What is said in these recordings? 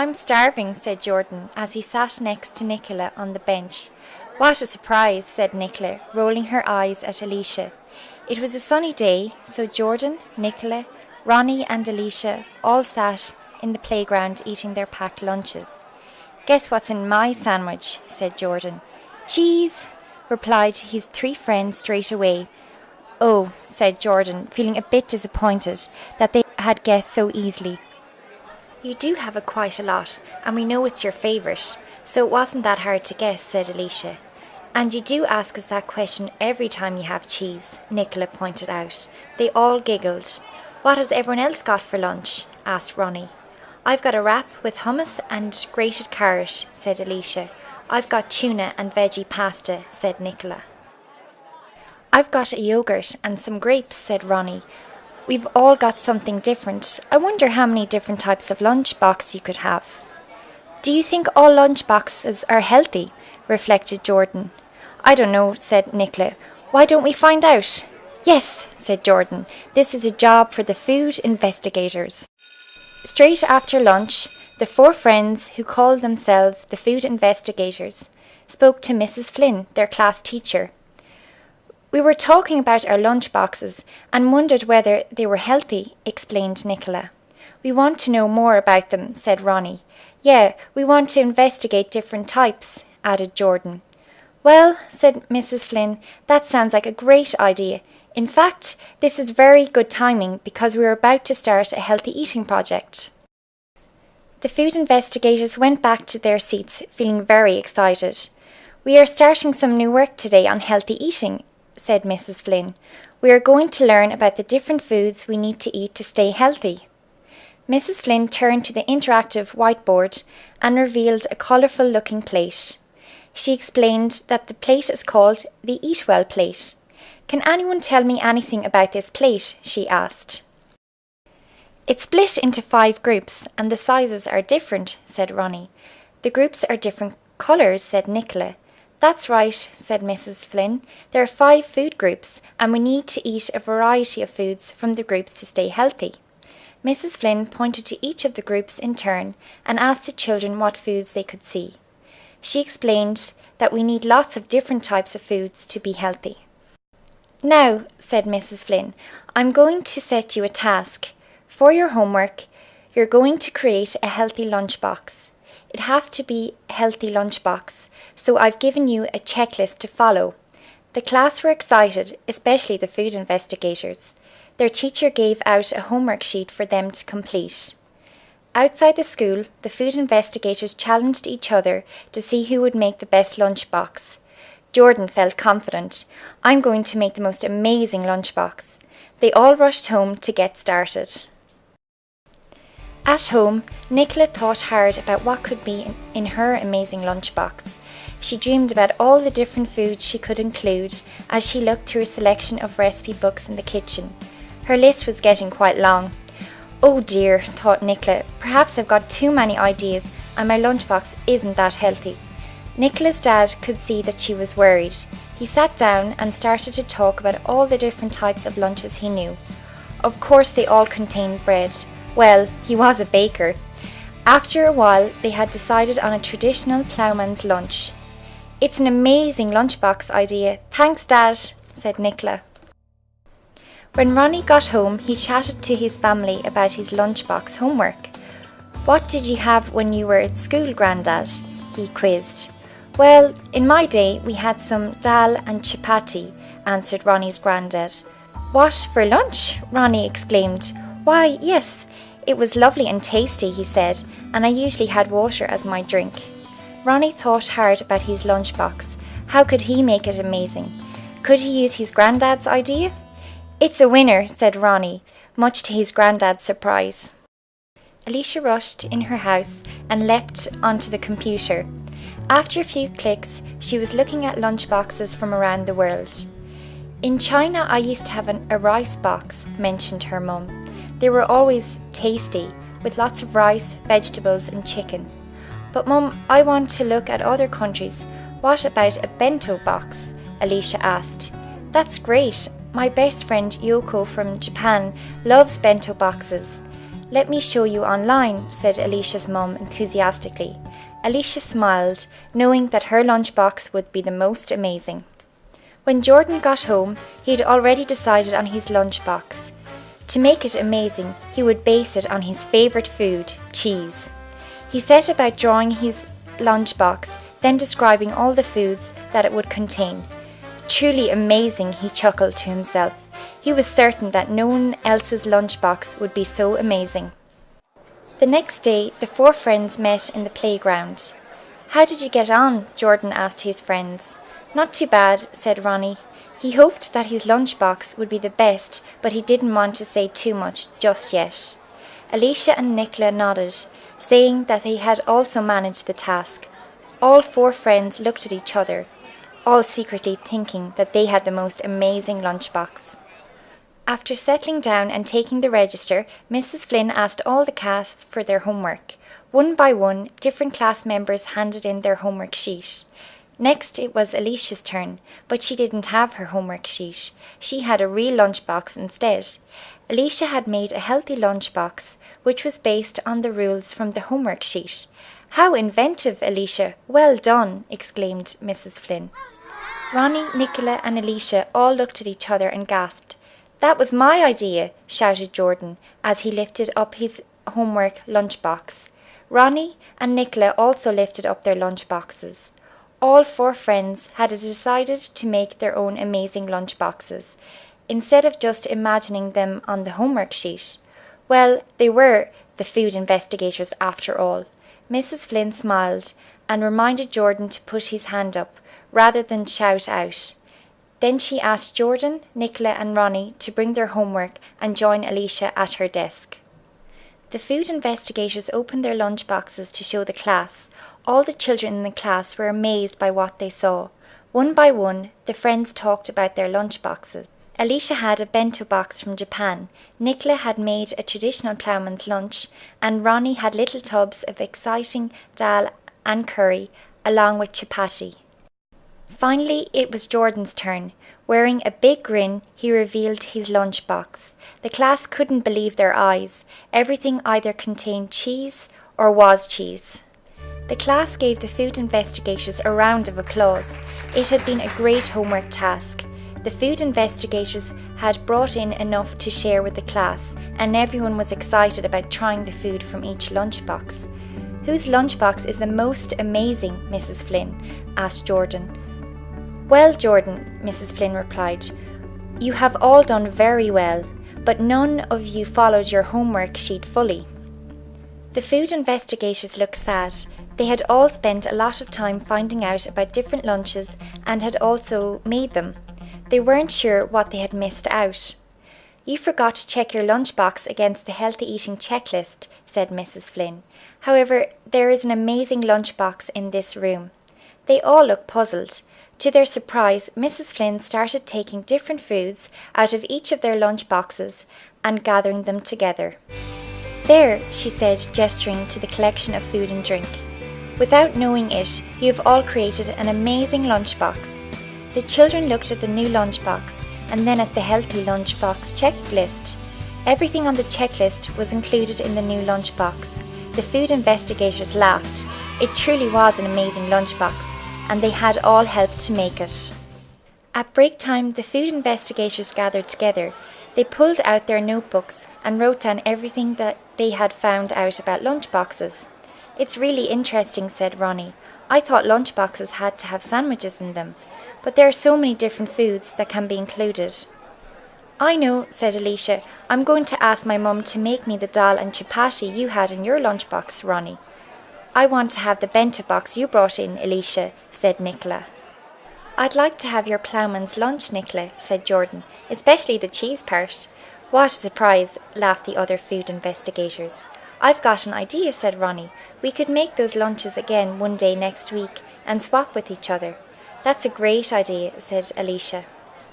I'm starving, said Jordan as he sat next to Nicola on the bench. What a surprise, said Nicola, rolling her eyes at Alicia. It was a sunny day, so Jordan, Nicola, Ronnie and Alicia all sat in the playground eating their packed lunches. Guess what's in my sandwich, said Jordan. Cheese, replied his three friends straight away. Oh, said Jordan, feeling a bit disappointed that they had guessed so easily. You do have quite a lot, and we know it's your favourite, so it wasn't that hard to guess, said Alicia. And you do ask us that question every time you have cheese, Nicola pointed out. They all giggled. What has everyone else got for lunch? Asked Ronnie. I've got a wrap with hummus and grated carrot, said Alicia. I've got tuna and veggie pasta, said Nicola. I've got a yoghurt and some grapes, said Ronnie. We've all got something different. I wonder how many different types of lunchbox you could have. Do you think all lunchboxes are healthy? Reflected Jordan. I don't know, said Nicola. Why don't we find out? Yes, said Jordan. This is a job for the food investigators. Straight after lunch, the four friends, who called themselves the food investigators, spoke to Mrs. Flynn, their class teacher. We were talking about our lunchboxes and wondered whether they were healthy, explained Nicola. We want to know more about them, said Ronnie. Yeah, we want to investigate different types, added Jordan. Well, said Mrs. Flynn, that sounds like a great idea. In fact, this is very good timing because we are about to start a healthy eating project. The food investigators went back to their seats, feeling very excited. We are starting some new work today on healthy eating, said Mrs. Flynn. We are going to learn about the different foods we need to eat to stay healthy. Mrs. Flynn turned to the interactive whiteboard and revealed a colourful-looking plate. She explained that the plate is called the Eat Well plate. Can anyone tell me anything about this plate? She asked. It's split into 5 groups and the sizes are different, said Ronnie. The groups are different colours, said Nicola. That's right, said Mrs. Flynn. There are 5 food groups and we need to eat a variety of foods from the groups to stay healthy. Mrs. Flynn pointed to each of the groups in turn and asked the children what foods they could see. She explained that we need lots of different types of foods to be healthy. Now, said Mrs. Flynn, I'm going to set you a task. For your homework, you're going to create a healthy lunchbox. It has to be a healthy lunchbox, so I've given you a checklist to follow. The class were excited, especially the food investigators. Their teacher gave out a homework sheet for them to complete. Outside the school, the food investigators challenged each other to see who would make the best lunchbox. Jordan felt confident. I'm going to make the most amazing lunchbox. They all rushed home to get started. At home, Nicola thought hard about what could be in her amazing lunchbox. She dreamed about all the different foods she could include as she looked through a selection of recipe books in the kitchen. Her list was getting quite long. Oh dear, thought Nicola, perhaps I've got too many ideas and my lunchbox isn't that healthy. Nicola's dad could see that she was worried. He sat down and started to talk about all the different types of lunches he knew. Of course they all contained bread. Well, he was a baker. After a while, they had decided on a traditional ploughman's lunch. It's an amazing lunchbox idea. Thanks, Dad, said Nicola. When Ronnie got home, he chatted to his family about his lunchbox homework. What did you have when you were at school, Grandad? He quizzed. Well, in my day, we had some dal and chapati, answered Ronnie's granddad. What, for lunch? Ronnie exclaimed. Why, yes, it was lovely and tasty, he said, and I usually had water as my drink. Ronnie thought hard about his lunchbox. How could he make it amazing? Could he use his granddad's idea? It's a winner, said Ronnie, much to his granddad's surprise. Alicia rushed in her house and leapt onto the computer. After a few clicks, she was looking at lunchboxes from around the world. In China, I used to have a rice box, mentioned her mum. They were always tasty, with lots of rice, vegetables and chicken. But Mum, I want to look at other countries. What about a bento box? Alicia asked. That's great. My best friend Yoko from Japan loves bento boxes. "Let me show you online," said Alicia's mum enthusiastically. Alicia smiled, knowing that her lunchbox would be the most amazing. When Jordan got home, he had already decided on his lunchbox. To make it amazing, he would base it on his favourite food, cheese. He set about drawing his lunchbox, then describing all the foods that it would contain. Truly amazing, he chuckled to himself. He was certain that no one else's lunchbox would be so amazing. The next day, the 4 friends met in the playground. "How did you get on?" Jordan asked his friends. "Not too bad," said Ronnie. He hoped that his lunchbox would be the best, but he didn't want to say too much just yet. Alicia and Nicola nodded, saying that they had also managed the task. All 4 friends looked at each other, all secretly thinking that they had the most amazing lunchbox. After settling down and taking the register, Mrs. Flynn asked all the class for their homework. One by one, different class members handed in their homework sheet. Next it was Alicia's turn, but she didn't have her homework sheet. She had a real lunchbox instead. Alicia had made a healthy lunchbox, which was based on the rules from the homework sheet. "How inventive, Alicia! Well done!" exclaimed Mrs. Flynn. Ronnie, Nicola and Alicia all looked at each other and gasped. "That was my idea," shouted Jordan as he lifted up his homework lunchbox. Ronnie and Nicola also lifted up their lunchboxes. All 4 friends had decided to make their own amazing lunchboxes, instead of just imagining them on the homework sheet. Well, they were the food investigators after all. Mrs. Flynn smiled and reminded Jordan to put his hand up, rather than shout out. Then she asked Jordan, Nicola and Ronnie to bring their homework and join Alicia at her desk. The food investigators opened their lunchboxes to show the class. All the children in the class were amazed by what they saw. One by one, the friends talked about their lunchboxes. Alicia had a bento box from Japan, Nicola had made a traditional ploughman's lunch, and Ronnie had little tubs of exciting dal and curry, along with chapati. Finally, it was Jordan's turn. Wearing a big grin, he revealed his lunchbox. The class couldn't believe their eyes. Everything either contained cheese or was cheese. The class gave the food investigators a round of applause. It had been a great homework task. The food investigators had brought in enough to share with the class, and everyone was excited about trying the food from each lunchbox. "Whose lunchbox is the most amazing, Mrs. Flynn?" asked Jordan. "Well, Jordan," Mrs. Flynn replied, "you have all done very well, but none of you followed your homework sheet fully." The food investigators looked sad. They had all spent a lot of time finding out about different lunches and had also made them. They weren't sure what they had missed out. "You forgot to check your lunchbox against the healthy eating checklist," said Mrs. Flynn. "However, there is an amazing lunchbox in this room." They all looked puzzled. To their surprise, Mrs. Flynn started taking different foods out of each of their lunch boxes and gathering them together. "There," she said, gesturing to the collection of food and drink. "Without knowing it, you have all created an amazing lunchbox." The children looked at the new lunchbox and then at the healthy lunchbox checklist. Everything on the checklist was included in the new lunchbox. The food investigators laughed. It truly was an amazing lunchbox, and they had all helped to make it. At break time, the food investigators gathered together. They pulled out their notebooks and wrote down everything that they had found out about lunchboxes. "It's really interesting," said Ronnie. "I thought lunchboxes had to have sandwiches in them, but there are so many different foods that can be included." "I know," said Alicia. "I'm going to ask my mum to make me the dal and chapati you had in your lunchbox, Ronnie." "I want to have the bento box you brought in, Alicia," said Nicola. "I'd like to have your ploughman's lunch, Nicola," said Jordan, "especially the cheese part." "What a surprise," laughed the other food investigators. "I've got an idea," said Ronnie. "We could make those lunches again one day next week and swap with each other." "That's a great idea," said Alicia.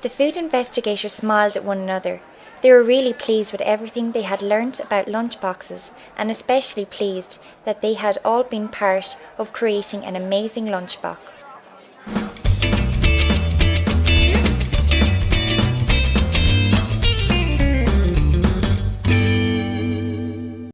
The food investigators smiled at one another. They were really pleased with everything they had learnt about lunchboxes, and especially pleased that they had all been part of creating an amazing lunchbox.